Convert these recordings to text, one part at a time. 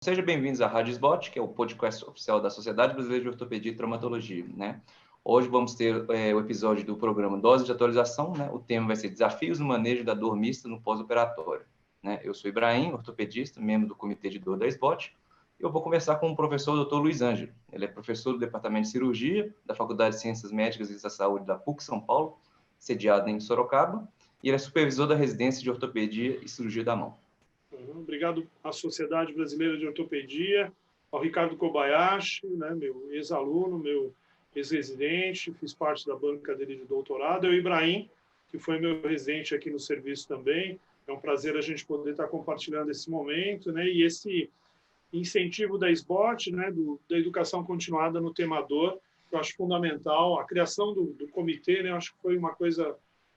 Sejam bem-vindos à Rádio SBOT, que é o podcast oficial da Sociedade Brasileira de Ortopedia e Traumatologia, né? Hoje vamos ter o episódio do programa Dose de Atualização, né? O tema vai ser Desafios no Manejo da Dor Mista no Pós-Operatório, né? Eu sou Ibrahim, ortopedista, membro do Comitê de Dor da SBOT, e eu vou conversar com o professor Dr. Luiz Ângelo. Ele é professor do Departamento de Cirurgia da Faculdade de Ciências Médicas e da Saúde da PUC São Paulo, sediado em Sorocaba, e ele é supervisor da residência de Ortopedia e Cirurgia da Mão. Obrigado à Sociedade Brasileira de Ortopedia, ao Ricardo Kobayashi, né, meu ex-aluno, meu ex-residente, fiz parte da banca dele de doutorado, e o Ibrahim, que foi meu residente aqui no serviço também. É um prazer a gente poder estar compartilhando esse momento, né, e esse incentivo da SBOT, né, da educação continuada no tema dor, que eu acho fundamental. A criação do comitê, né, eu acho que foi uma coisa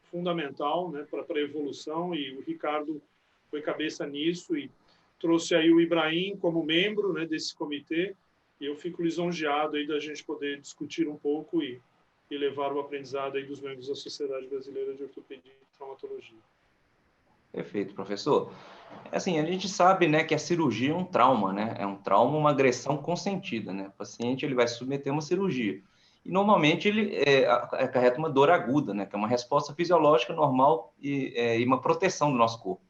fundamental, né, para a evolução, e o Ricardo foi cabeça nisso e trouxe aí o Ibrahim como membro, né, desse comitê, e eu fico lisonjeado aí da gente poder discutir um pouco e levar o aprendizado aí dos membros da Sociedade Brasileira de Ortopedia e Traumatologia. Perfeito, professor. Assim, a gente sabe, né, que a cirurgia é um trauma, né? É um trauma, uma agressão consentida, né? O paciente ele vai submeter a uma cirurgia. E normalmente ele acarreta uma dor aguda, né? Que é uma resposta fisiológica normal e uma proteção do nosso corpo.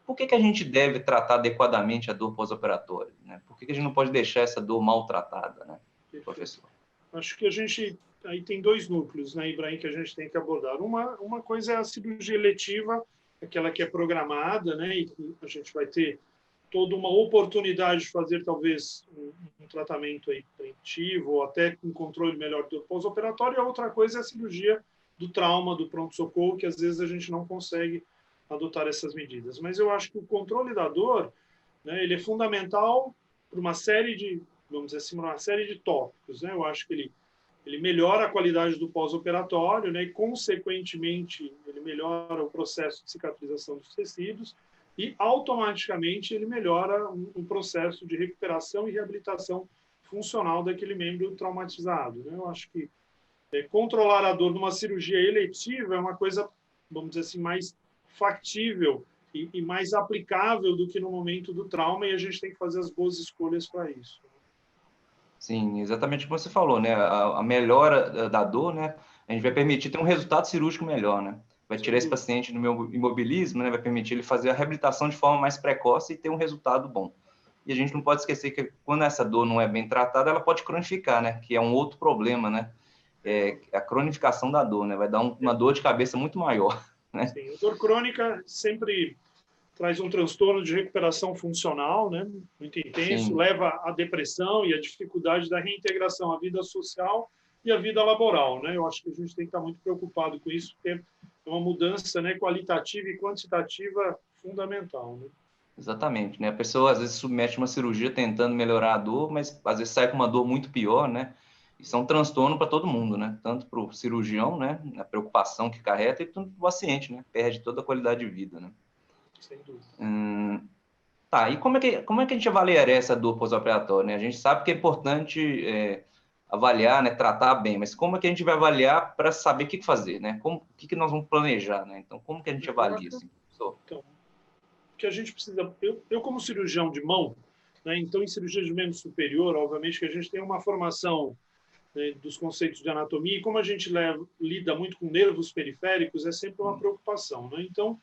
Por que a gente deve tratar adequadamente a dor pós-operatória, né? Por que a gente não pode deixar essa dor maltratada, né, professor? Acho que a gente aí tem dois núcleos, né, Ibrahim, que a gente tem que abordar. Uma coisa é a cirurgia eletiva, aquela que é programada, né, e a gente vai ter toda uma oportunidade de fazer talvez um tratamento aí preventivo ou até um controle melhor do pós-operatório. E a outra coisa é a cirurgia do trauma, do pronto-socorro, que às vezes a gente não consegue adotar essas medidas. Mas eu acho que o controle da dor, né, ele é fundamental para uma série de, vamos dizer assim, uma série de tópicos, né? Eu acho que ele melhora a qualidade do pós-operatório, né, e, consequentemente, ele melhora o processo de cicatrização dos tecidos e, automaticamente, ele melhora o processo de recuperação e reabilitação funcional daquele membro traumatizado, né? Eu acho que controlar a dor numa cirurgia eletiva é uma coisa, vamos dizer assim, mais factível e mais aplicável do que no momento do trauma, e a gente tem que fazer as boas escolhas para isso. Sim, exatamente como você falou, né? A melhora da dor, né? A gente vai permitir ter um resultado cirúrgico melhor, né? Vai tirar esse paciente do meu imobilismo, né? Vai permitir ele fazer a reabilitação de forma mais precoce e ter um resultado bom. E a gente não pode esquecer que quando essa dor não é bem tratada, ela pode cronificar, né? Que é um outro problema, né? É a cronificação da dor, né? Vai dar uma dor de cabeça muito maior, né? Sim, a dor crônica sempre traz um transtorno de recuperação funcional, né, muito intenso, Sim. leva à depressão e à dificuldade da reintegração à vida social e à vida laboral, né? Eu acho que a gente tem que estar muito preocupado com isso, porque é uma mudança, né, qualitativa e quantitativa fundamental, né? Exatamente, né? A pessoa às vezes submete uma cirurgia tentando melhorar a dor, mas às vezes sai com uma dor muito pior, né? Isso é um transtorno para todo mundo, né? Tanto para o cirurgião, né? A preocupação que carreta, e tanto para o paciente, né? Perde toda a qualidade de vida, né? Sem dúvida. Tá, e como é que a gente avaliaria essa dor pós-operatória, né? A gente sabe que é importante avaliar, né? Tratar bem, mas como é que a gente vai avaliar para saber o que fazer, né? O que nós vamos planejar, né? Então, como que a gente avalia, assim, professor? Então, que a gente precisa... Eu como cirurgião de mão, né, então, em cirurgia de membro superior, obviamente que a gente tem uma formação, né, dos conceitos de anatomia, e como a gente lida muito com nervos periféricos, é sempre uma preocupação, né? Então,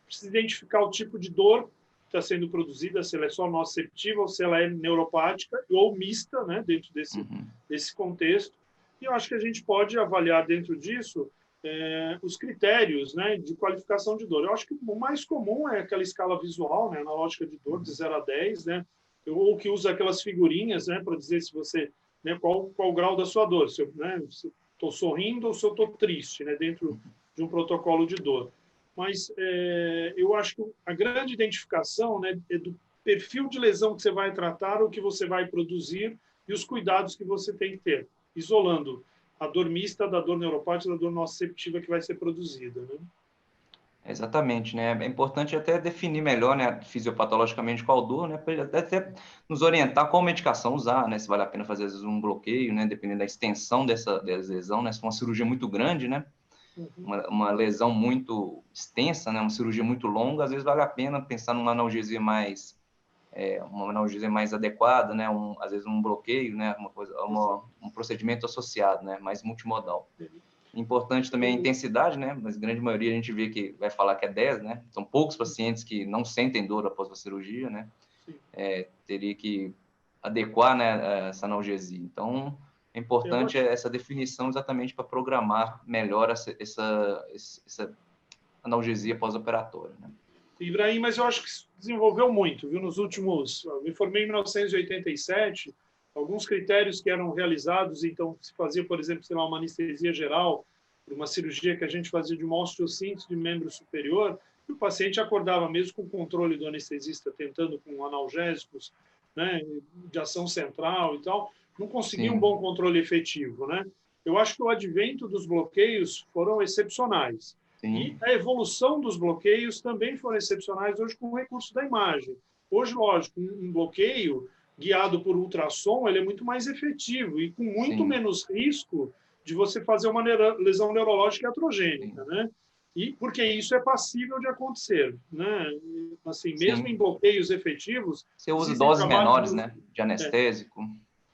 precisa identificar o tipo de dor que está sendo produzida, se ela é só nociceptiva ou se ela é neuropática ou mista, né, dentro desse contexto. E eu acho que a gente pode avaliar dentro disso os critérios, né, de qualificação de dor. Eu acho que o mais comum é aquela escala visual, né, analógica de dor, de 0 a 10, né, ou que usa aquelas figurinhas, né, para dizer se você, né, qual o grau da sua dor, se eu, né, estou sorrindo ou se eu estou triste, né, dentro de um protocolo de dor. Mas eu acho que a grande identificação, né, é do perfil de lesão que você vai tratar, o que você vai produzir e os cuidados que você tem que ter, isolando a dor mista da dor neuropática, da dor nociceptiva que vai ser produzida, né? Exatamente, né? É importante até definir melhor, né, fisiopatologicamente qual dor, né, para até nos orientar qual medicação usar, né, se vale a pena fazer às vezes um bloqueio, né, dependendo da extensão dessa lesão, né, se for uma cirurgia muito grande, né, uma lesão muito extensa, né, uma cirurgia muito longa, às vezes vale a pena pensar numa analgesia mais uma analgesia mais adequada, né? Às vezes um bloqueio, né? Um procedimento associado, né? Mais multimodal. Importante também a intensidade, né? Mas a grande maioria a gente vê que vai falar que é 10, né? São poucos pacientes que não sentem dor após a cirurgia, né? Teria que adequar, né, essa analgesia. Então, é importante essa definição exatamente para programar melhor essa analgesia pós-operatória, né? Ibrahim, mas eu acho que isso desenvolveu muito, viu? Eu me formei em 1987, alguns critérios que eram realizados, então se fazia, por exemplo, sei lá, uma anestesia geral, uma cirurgia que a gente fazia de uma osteossíntese de membro superior, e o paciente acordava mesmo com o controle do anestesista, tentando com analgésicos, né, de ação central e tal, não conseguia um bom controle efetivo, né? Eu acho que o advento dos bloqueios foram excepcionais. Sim. E a evolução dos bloqueios também foram excepcionais hoje com o recurso da imagem. Hoje, lógico, um bloqueio guiado por ultrassom, ele é muito mais efetivo e com muito menos risco de você fazer uma lesão neurológica iatrogênica, né? E porque isso é passível de acontecer, né? Assim, mesmo em bloqueios efetivos, você usa doses menores, né, de anestésico.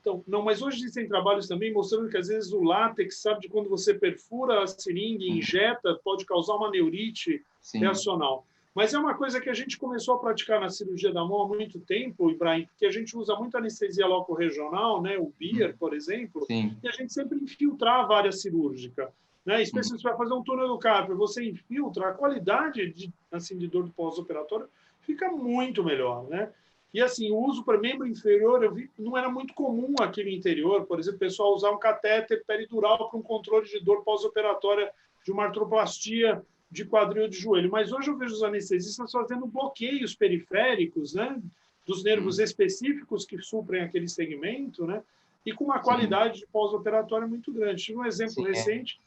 Então, não, mas hoje existem trabalhos também mostrando que, às vezes, o látex, sabe, de quando você perfura a seringa e injeta, pode causar uma neurite reacional. Mas é uma coisa que a gente começou a praticar na cirurgia da mão há muito tempo, Ibrahim, porque a gente usa muito anestesia locorregional, né, o BIR, por exemplo, e a gente sempre infiltrava a área cirúrgica. Né? Especialmente se você vai fazer um túnel do carpo, você infiltra, a qualidade de dor pós-operatório fica muito melhor, né? E, assim, o uso para membro inferior, eu vi, não era muito comum aqui no interior. Por exemplo, o pessoal usar um catéter peridural para um controle de dor pós-operatória de uma artroplastia de quadril de joelho. Mas hoje eu vejo os anestesistas fazendo bloqueios periféricos, né, dos nervos específicos que suprem aquele segmento, né, e com uma qualidade de pós-operatória muito grande. Tive um exemplo recente,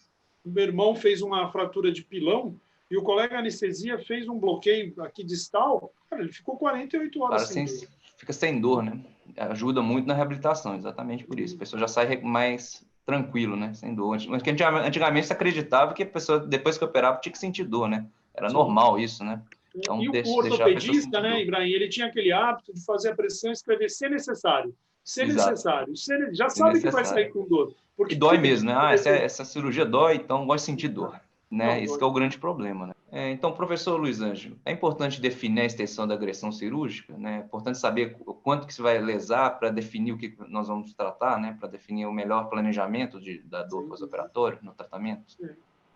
o meu irmão fez uma fratura de pilão e o colega anestesia fez um bloqueio aqui distal, cara, ele ficou 48 horas sem dor. Fica sem dor, né? Ajuda muito na reabilitação, exatamente por isso. A pessoa já sai mais tranquilo, né? Sem dor. Antigamente se acreditava que a pessoa, depois que operava, tinha que sentir dor, né? Era normal isso, né? Então, e o ortopedista, né, Ibrahim, ele tinha aquele hábito de fazer a pressão e escrever se necessário. Se necessário. Já sabe que vai sair com dor. Porque dói mesmo, né? Essa cirurgia dói, então gosto de sentir dor. Né? Esse que é o grande problema. Né? Então, professor Luiz Ângelo, é importante definir a extensão da agressão cirúrgica, né? É importante saber o quanto que se vai lesar para definir o que nós vamos tratar, né? Para definir o melhor planejamento da dor pós-operatória no tratamento.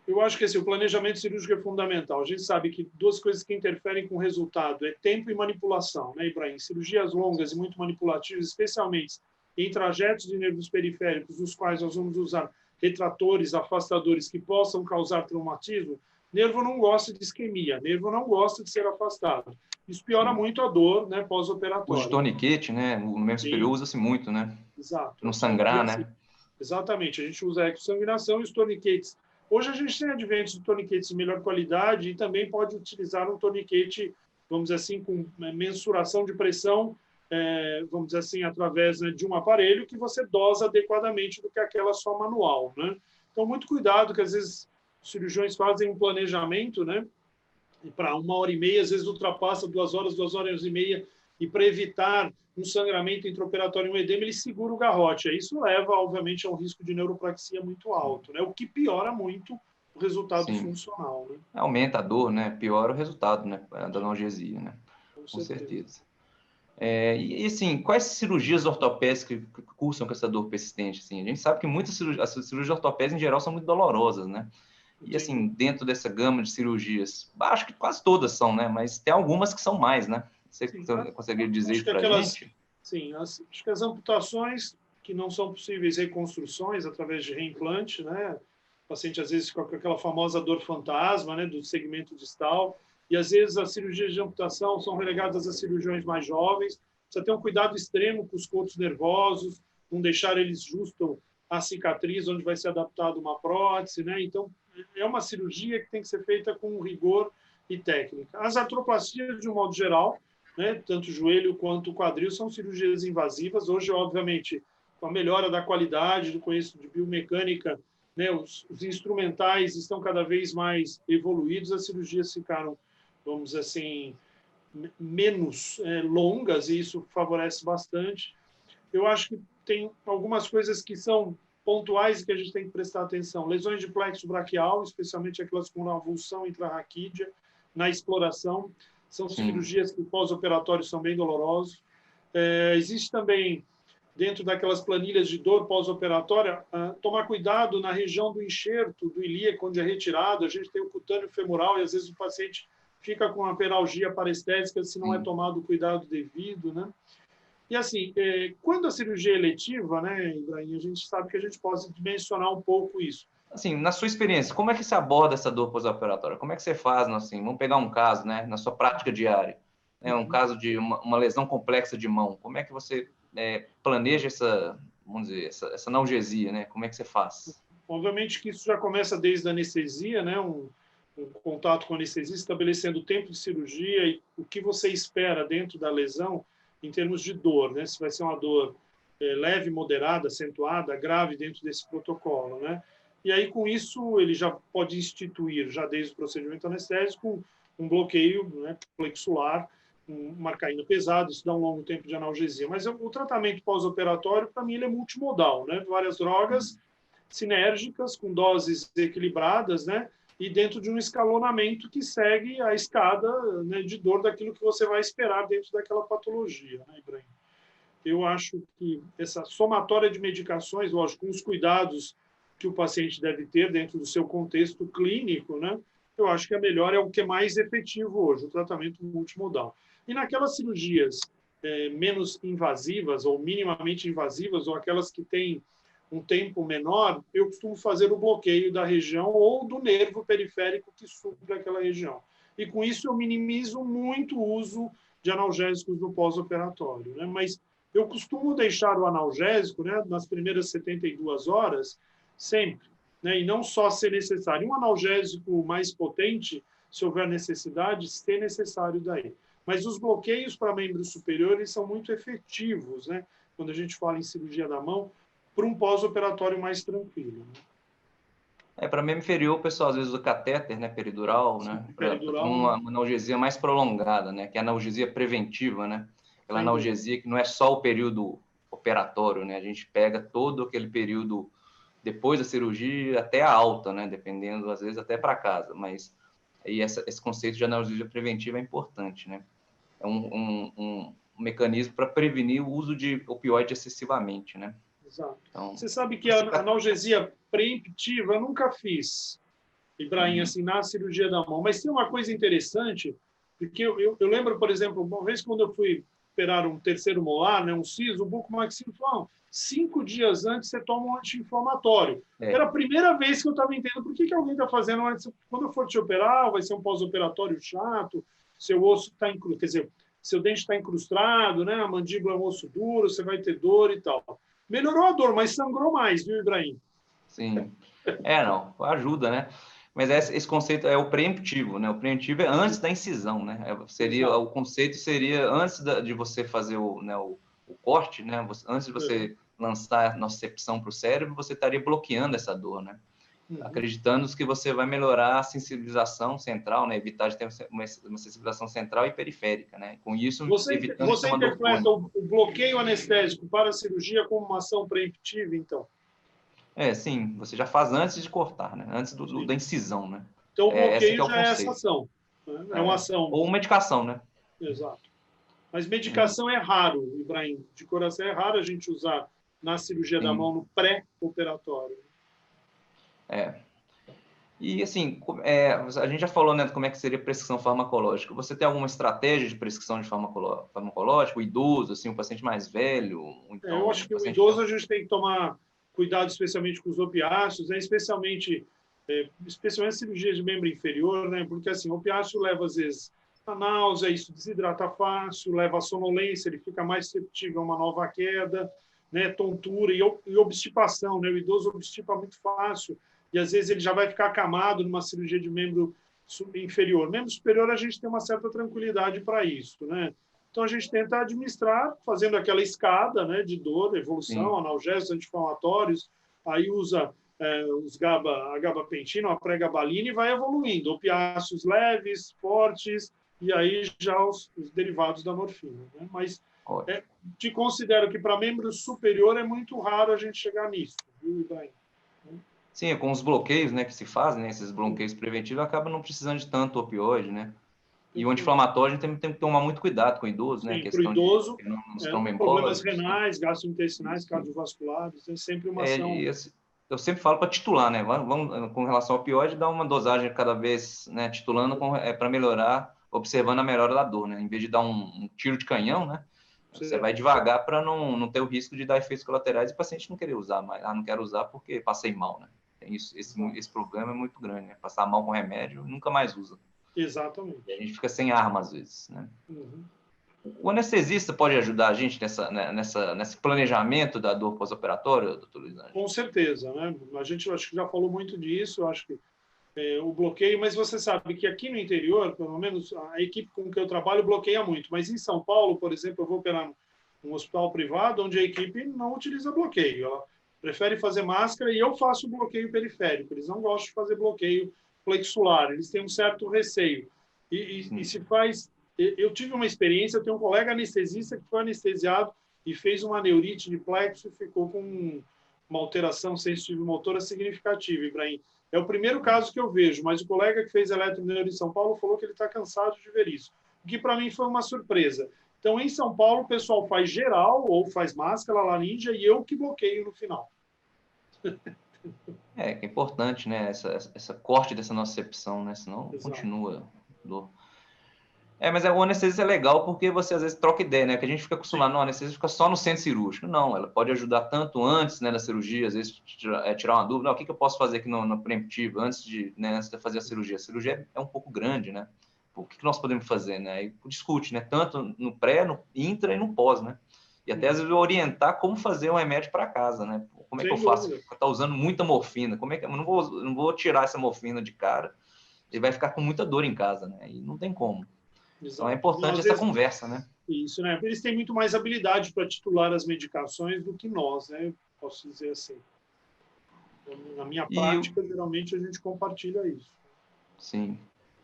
Eu acho que o planejamento cirúrgico é fundamental. A gente sabe que duas coisas que interferem com o resultado é tempo e manipulação, né, Ibrahim? Cirurgias longas e muito manipulativas, especialmente em trajetos de nervos periféricos, nos quais nós vamos usar retratores, afastadores que possam causar traumatismo, nervo não gosta de isquemia, nervo não gosta de ser afastado. Isso piora muito a dor, né, pós-operatória. O torniquete, né, no membro superior usa-se muito, né? Exato. Não sangrar, né? Exatamente, a gente usa a exsanguinação e os torniquetes. Hoje a gente tem adventos de torniquetes de melhor qualidade e também pode utilizar um torniquete, vamos dizer assim, com mensuração de pressão, vamos dizer assim, através de um aparelho que você dosa adequadamente do que aquela só manual, né? Então, muito cuidado, que às vezes os cirurgiões fazem um planejamento, né? Para 1h30, às vezes ultrapassa 2 horas, 2h30, e para evitar um sangramento intraoperatório e um edema, ele segura o garrote. Isso leva, obviamente, a um risco de neuropraxia muito alto, né? O que piora muito o resultado funcional. Né? Aumenta a dor, né? Piora o resultado, né? Da analgesia, né? Com certeza. E assim, quais cirurgias ortopédicas que cursam com essa dor persistente? Assim? A gente sabe que muitas cirurgias ortopédicas, em geral, são muito dolorosas, né? E assim, dentro dessa gama de cirurgias, acho que quase todas são, né? Mas tem algumas que são mais, né? Você conseguiria dizer isso para a gente? Sim, acho que as amputações, que não são possíveis reconstruções através de reimplante, né? O paciente, às vezes, com aquela famosa dor fantasma, né? Do segmento distal. E, às vezes, as cirurgias de amputação são relegadas a cirurgiões mais jovens. Precisa ter um cuidado extremo com os cotos nervosos, não deixar eles justo a cicatriz onde vai ser adaptada uma prótese, né? Então, é uma cirurgia que tem que ser feita com rigor e técnica. As artroplastias, de um modo geral, né, tanto o joelho quanto o quadril, são cirurgias invasivas. Hoje, obviamente, com a melhora da qualidade do conhecimento de biomecânica, né, os instrumentais estão cada vez mais evoluídos, as cirurgias ficaram, vamos dizer assim, menos longas, e isso favorece bastante. Eu acho que tem algumas coisas que são pontuais e que a gente tem que prestar atenção. Lesões de plexo braquial, especialmente aquelas com avulsão intrarraquídea, na exploração, são cirurgias que pós-operatórios são bem dolorosos. Existe também, dentro daquelas planilhas de dor pós-operatória, tomar cuidado na região do enxerto, do ilíaco, onde é retirado. A gente tem o cutâneo femoral e, às vezes, o paciente fica com uma peralgia parestésica se não é tomado o cuidado devido, né? E, assim, quando a cirurgia é eletiva, né, Ibrahim, a gente sabe que a gente pode dimensionar um pouco isso. Assim, na sua experiência, como é que você aborda essa dor pós-operatória? Como é que você faz, assim, vamos pegar um caso, né, na sua prática diária, né, um caso de uma lesão complexa de mão, como é que você planeja essa, vamos dizer, essa analgesia, né? Como é que você faz? Obviamente que isso já começa desde a anestesia, né, um contato com a anestesia, estabelecendo o tempo de cirurgia e o que você espera dentro da lesão em termos de dor, né? Se vai ser uma dor leve, moderada, acentuada, grave dentro desse protocolo, né? E aí, com isso, ele já pode instituir, já desde o procedimento anestésico, um bloqueio, né, plexular, marcaína pesada, isso dá um longo tempo de analgesia. Mas o tratamento pós-operatório, para mim, ele é multimodal, né? Várias drogas sinérgicas, com doses equilibradas, né? E dentro de um escalonamento que segue a escada, né, de dor daquilo que você vai esperar dentro daquela patologia, né, Ibrahim? Eu acho que essa somatória de medicações, lógico, com os cuidados que o paciente deve ter dentro do seu contexto clínico, né, eu acho que a melhor é o que é mais efetivo hoje, o tratamento multimodal. E naquelas cirurgias menos invasivas ou minimamente invasivas, ou aquelas que têm um tempo menor, eu costumo fazer o bloqueio da região ou do nervo periférico que supre aquela região. E com isso eu minimizo muito o uso de analgésicos no pós-operatório, né? Mas eu costumo deixar o analgésico, né, nas primeiras 72 horas, sempre, né? E não só ser necessário. Um analgésico mais potente, se houver necessidade, ser necessário daí. Mas os bloqueios para membros superiores são muito efetivos, né? Quando a gente fala em cirurgia da mão, para um pós-operatório mais tranquilo. Né? Para membro inferior, o pessoal às vezes usa catéter, né, peridural, né, para uma analgesia mais prolongada, né, que é a analgesia preventiva, né, aquela analgesia que não é só o período operatório, né, a gente pega todo aquele período depois da cirurgia até a alta, né, dependendo, às vezes até para casa, mas aí esse conceito de analgesia preventiva é importante, né, é um mecanismo para prevenir o uso de opioide excessivamente, né. Exato. Então, você sabe que a analgesia preemptiva eu nunca fiz, Ibrahim, assim, na cirurgia da mão. Mas tem uma coisa interessante, porque eu lembro, por exemplo, uma vez quando eu fui operar um terceiro molar, né, um siso, o bucomaxilo falou, 5 dias antes você toma um anti-inflamatório. Era a primeira vez que eu estava entendendo por que alguém está fazendo antes. Quando eu for te operar, vai ser um pós-operatório chato, seu osso está incrustado, quer dizer, seu dente está incrustado, né, a mandíbula é um osso duro, você vai ter dor e tal. Melhorou a dor, mas sangrou mais, viu, Ibrahim? Sim. Não, ajuda, né? Mas esse conceito é o preemptivo, né? O preemptivo é antes da incisão, né? O conceito seria antes de você fazer o corte, né? Antes de você lançar a nocicepção para o cérebro, você estaria bloqueando essa dor, né? Acreditando que você vai melhorar a sensibilização central, né? Evitar de ter uma sensibilização central e periférica, né? Com isso, evitando você interpreta o bloqueio anestésico para a cirurgia como uma ação preemptiva, então? Sim, você já faz antes de cortar, né? Antes da incisão, né? Então, o bloqueio já é essa ação. Né? É uma ação. Ou medicação, né? Exato. Mas medicação é raro, Ibrahim. De coração é raro a gente usar na cirurgia da mão no pré-operatório. E, assim, a gente já falou, né, como é que seria prescrição farmacológica. Você tem alguma estratégia de prescrição de farmacológico? O idoso, assim, o paciente mais velho? Então, eu acho que o idoso a gente tem que tomar cuidado especialmente com os opiáceos, né? especialmente cirurgia de membro inferior, né? Porque assim, o opiáceo leva às vezes a náusea, isso desidrata fácil, leva a sonolência, ele fica mais suscetível a uma nova queda, né? Tontura e obstipação, né? O idoso obstipa muito fácil e às vezes ele já vai ficar acamado numa cirurgia de membro inferior. Membro superior a gente tem uma certa tranquilidade para isso, né? Então, a gente tenta administrar, fazendo aquela escada, né, de dor, evolução, analgésicos, anti-inflamatórios, aí usa a gabapentina, a pregabalina e vai evoluindo. Opiáceos leves, fortes, e aí já os derivados da morfina, né? Mas Ótimo. te considero que para membro superior é muito raro a gente chegar nisso, viu, Ibrahim? Sim, com os bloqueios, né, que se fazem, né, esses bloqueios preventivos, acaba não precisando de tanto opioide, né? E o anti-inflamatório a gente tem que tomar muito cuidado com o idoso, né? Sim, para o Questão de idoso, fenômenos problemas trombembólicos, né? renais, gastrointestinais, cardiovasculares, é sempre uma ação. Eu sempre falo para titular, né? Vamos, com relação ao opioide, dar uma dosagem cada vez, né, titulando para melhorar, observando a melhora da dor, né? Em vez de dar um tiro de canhão, né? Você vai devagar para não ter o risco de dar efeitos colaterais e o paciente não querer usar mais. Ah, não quero usar porque passei mal, né? Esse problema é muito grande, né? Passar mal com remédio, nunca mais usa. Exatamente. E a gente fica sem arma às vezes, né? Uhum. O anestesista pode ajudar a gente nesse planejamento da dor pós-operatória, doutor Luiz Ângelo? Com certeza, né? A gente acho que já falou muito disso, eu acho que o bloqueio, mas você sabe que aqui no interior, pelo menos a equipe com que eu trabalho bloqueia muito, mas em São Paulo, por exemplo, eu vou operar num hospital privado onde a equipe não utiliza bloqueio, ela prefere fazer máscara e eu faço bloqueio periférico, eles não gostam de fazer bloqueio flexular, eles têm um certo receio. E se faz... Eu tive uma experiência, eu tenho um colega anestesista que foi anestesiado e fez uma neurite de plexo e ficou com uma alteração sensitiva motora significativa, Ibrahim. É o primeiro caso que eu vejo, mas o colega que fez eletroneuro em São Paulo falou que ele está cansado de ver isso, o que para mim foi uma surpresa. Então, em São Paulo, o pessoal faz geral ou faz máscara, laringe, e eu que bloqueio no final. Que é importante, né? Essa corte dessa nocepção, né? Senão Exato. Continua dor. Mas o anestesista é legal porque você às vezes troca ideia, né? Que a gente fica acostumado, não, a anestesista fica só no centro cirúrgico. Não, ela pode ajudar tanto antes, né, da cirurgia, às vezes tirar uma dúvida. Não, o que eu posso fazer aqui no preemptivo, antes de fazer a cirurgia? A cirurgia é um pouco grande, né? O que nós podemos fazer, né? E discute, né? Tanto no pré, no intra e no pós, né? E até às vezes orientar como fazer um remédio para casa, né? Como é que eu faço? Tá usando muita morfina, como é que eu não vou tirar essa morfina de cara? Ele vai ficar com muita dor em casa, né? E não tem como. Exato. Então é importante essa conversa, né? Isso, né? Eles têm muito mais habilidade para titular as medicações do que nós, né? Posso dizer assim. Na minha prática, geralmente a gente compartilha isso. Sim.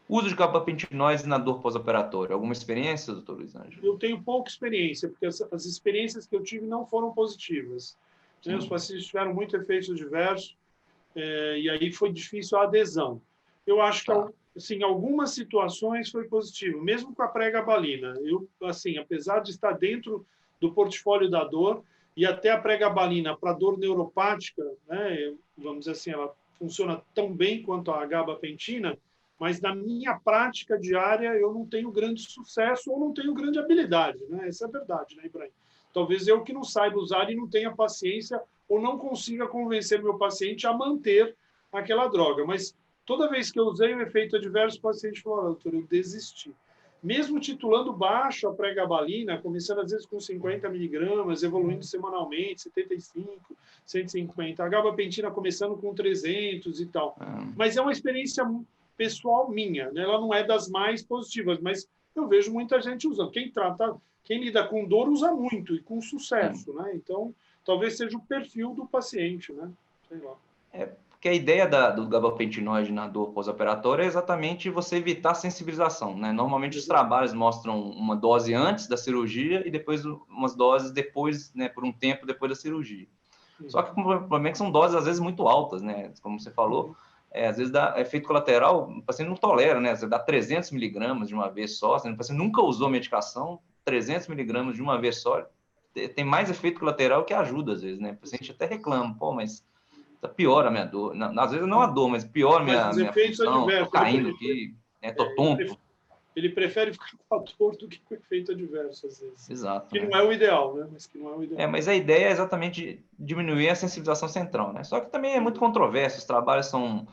Uso de gabapentinose na dor pós-operatória. Alguma experiência, doutor Luiz Ângelo? Eu tenho pouca experiência, porque as experiências que eu tive não foram positivas. Né? Os pacientes tiveram muito efeitos diversos, e aí foi difícil a adesão. Eu acho que, assim, algumas situações foi positivo, mesmo com a pregabalina. Eu, assim, apesar de estar dentro do portfólio da dor, e até a pregabalina para dor neuropática, né, vamos dizer assim, ela funciona tão bem quanto a gabapentina, mas na minha prática diária eu não tenho grande sucesso ou não tenho grande habilidade, né? Essa é a verdade, né, Ibrahim? Talvez eu que não saiba usar e não tenha paciência ou não consiga convencer meu paciente a manter aquela droga. Mas toda vez que eu usei o efeito adverso, o paciente falou, doutor, eu desisti. Mesmo titulando baixo a pregabalina, começando às vezes com 50 miligramas, evoluindo semanalmente, 75, 150, a gabapentina começando com 300 e tal. Mas é uma experiência pessoal minha, né? Ela não é das mais positivas, mas eu vejo muita gente usando. Quem lida com dor usa muito e com sucesso, né? Então, talvez seja o perfil do paciente, né? Sei lá. Porque a ideia do gabapentinose na dor pós-operatória é exatamente você evitar a sensibilização, né? Normalmente os trabalhos mostram uma dose antes da cirurgia e depois umas doses depois, né, por um tempo depois da cirurgia. Só que o problema é que são doses às vezes muito altas, né? Como você falou, às vezes dá efeito colateral, o paciente não tolera, né? Você dá 300 miligramas de uma vez só, o paciente nunca usou medicação, 300 miligramas de uma vez só, tem mais efeito colateral que ajuda às vezes, né? O paciente até reclama, pô, mas piora a minha dor. Às vezes não a dor, mas piora a minha função, tô caindo aqui, tô tonto. Ele prefere ficar com a dor do que com o efeito adverso, às vezes. Exato. Que não é o ideal, né? Mas que não é o ideal. Mas a ideia é exatamente diminuir a sensibilização central, né? Só que também é muito controverso, os trabalhos são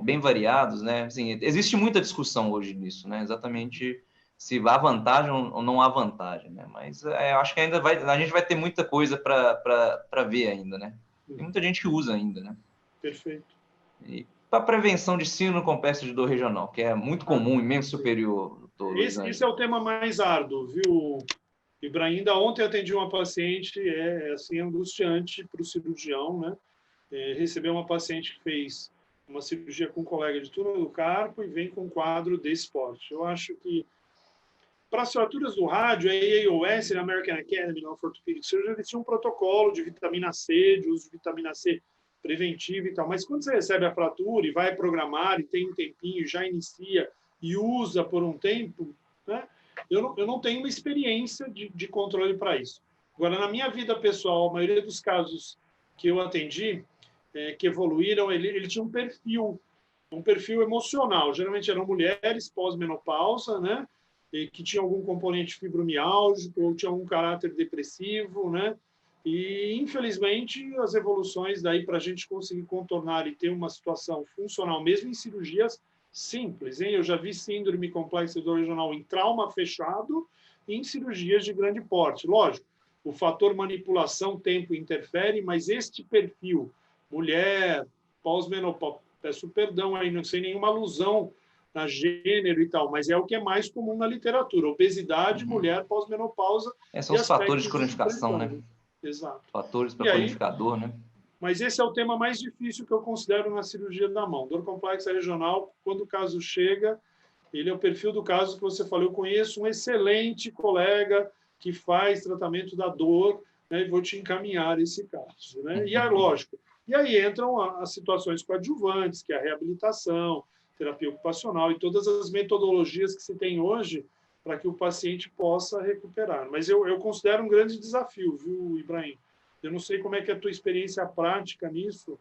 bem variados, né? Assim, existe muita discussão hoje nisso, né? Exatamente se há vantagem ou não há vantagem, né? Mas acho que ainda a gente vai ter muita coisa para ver ainda, né? Tem muita gente que usa ainda, né? Perfeito. E para prevenção de síndrome complexo de dor regional, que é muito comum, imenso superior. Esse é o tema mais árduo, viu, Ibrahim? Ainda ontem eu atendi uma paciente, assim, angustiante para o cirurgião, né? Recebeu uma paciente que fez uma cirurgia com um colega de túnel do carpo e vem com um quadro desse porte. Eu acho que para as fraturas do rádio, a AAOS, a American Academy of Orthopedic Surgery, eles tinham um protocolo de vitamina C, de uso de vitamina C preventiva e tal. Mas quando você recebe a fratura e vai programar, e tem um tempinho, já inicia e usa por um tempo, né? Eu não tenho uma experiência de controle para isso. Agora, na minha vida pessoal, a maioria dos casos que eu atendi, que evoluíram, ele tinha um perfil emocional. Geralmente eram mulheres pós-menopausa, né? E que tinham algum componente fibromialgico ou tinham algum caráter depressivo, né? E, infelizmente, as evoluções daí para a gente conseguir contornar e ter uma situação funcional, mesmo em cirurgias simples, hein? Eu já vi síndrome complexa do regional em trauma fechado e em cirurgias de grande porte. Lógico, o fator manipulação, tempo interfere, mas este perfil, mulher, pós-menopausa, peço perdão aí, não sei nenhuma alusão a gênero e tal, mas é o que é mais comum na literatura. Obesidade, mulher, pós-menopausa. São os fatores de cronificação, né? Exato. Fatores para cronificador, né? Mas esse é o tema mais difícil que eu considero na cirurgia da mão. Dor complexa regional, quando o caso chega, ele é o perfil do caso que você falou. Eu conheço um excelente colega que faz tratamento da dor, né, e vou te encaminhar esse caso, né? E é lógico. E aí entram as situações coadjuvantes, que é a reabilitação, terapia ocupacional e todas as metodologias que se tem hoje para que o paciente possa recuperar. Mas eu considero um grande desafio, viu, Ibrahim? Eu não sei como é que é a tua experiência prática nisso,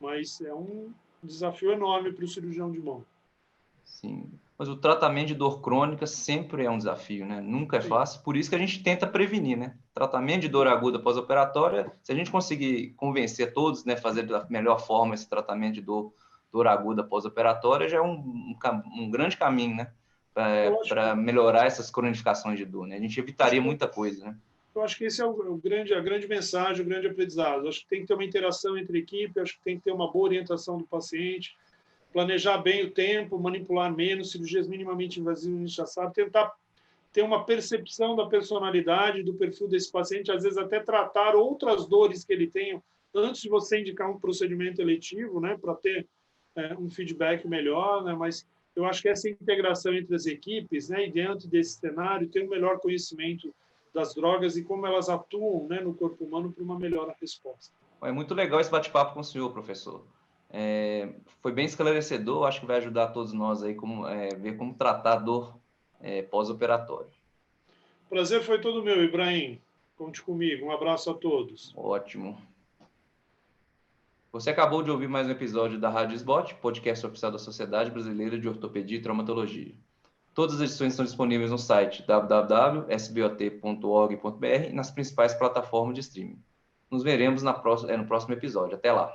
mas é um desafio enorme para o cirurgião de mão. Sim, mas o tratamento de dor crônica sempre é um desafio, né? Nunca é fácil, por isso que a gente tenta prevenir, né? Tratamento de dor aguda pós-operatória, se a gente conseguir convencer todos, né, fazer da melhor forma esse tratamento de dor aguda pós-operatória, já é um grande caminho, né? Para melhorar essas cronificações de dor, né? A gente evitaria muita coisa, né? Eu acho que esse é a grande mensagem, o grande aprendizado. Acho que tem que ter uma interação entre equipe, acho que tem que ter uma boa orientação do paciente, planejar bem o tempo, manipular menos, cirurgias minimamente invasivas, a gente já sabe, tentar ter uma percepção da personalidade, do perfil desse paciente, às vezes até tratar outras dores que ele tenha antes de você indicar um procedimento eletivo, né, para ter um feedback melhor, né, mas eu acho que essa integração entre as equipes, né, e dentro desse cenário, ter um melhor conhecimento das drogas e como elas atuam, né, no corpo humano para uma melhor resposta. É muito legal esse bate-papo com o senhor, professor. Foi bem esclarecedor, acho que vai ajudar todos nós aí ver como tratar a dor pós-operatória. Prazer foi todo meu, Ibrahim. Conte comigo. Um abraço a todos. Ótimo. Você acabou de ouvir mais um episódio da Rádio SBOT, podcast oficial da Sociedade Brasileira de Ortopedia e Traumatologia. Todas as edições estão disponíveis no site www.sbot.org.br e nas principais plataformas de streaming. Nos veremos no próximo episódio. Até lá!